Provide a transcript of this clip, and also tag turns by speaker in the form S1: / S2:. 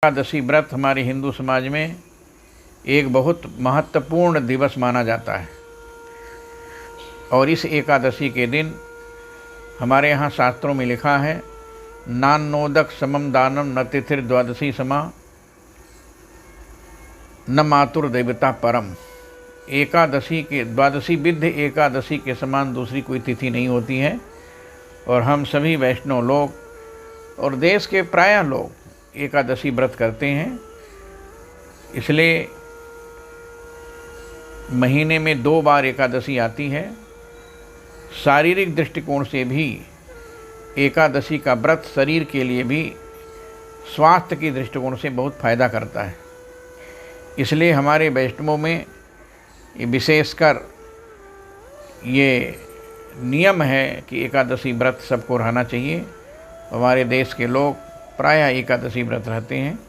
S1: एकादशी व्रत हमारे हिंदू समाज में एक बहुत महत्वपूर्ण दिवस माना जाता है और इस एकादशी के दिन हमारे यहाँ शास्त्रों में लिखा है, नान्नोदक समम दानम न तिथिर द्वादशी समा न मातुर देवता परम। एकादशी के द्वादशी विद्ध एकादशी के समान दूसरी कोई तिथि नहीं होती है और हम सभी वैष्णव लोग और देश के प्रायः लोग एकादशी व्रत करते हैं। इसलिए महीने में 2 बार एकादशी आती है। शारीरिक दृष्टिकोण से भी एकादशी का व्रत शरीर के लिए भी स्वास्थ्य की दृष्टिकोण से बहुत फायदा करता है। इसलिए हमारे वैष्णवों में विशेषकर ये नियम है कि एकादशी व्रत सबको रहना चाहिए। हमारे देश के लोग प्रायः एकादशी व्रत रहते हैं।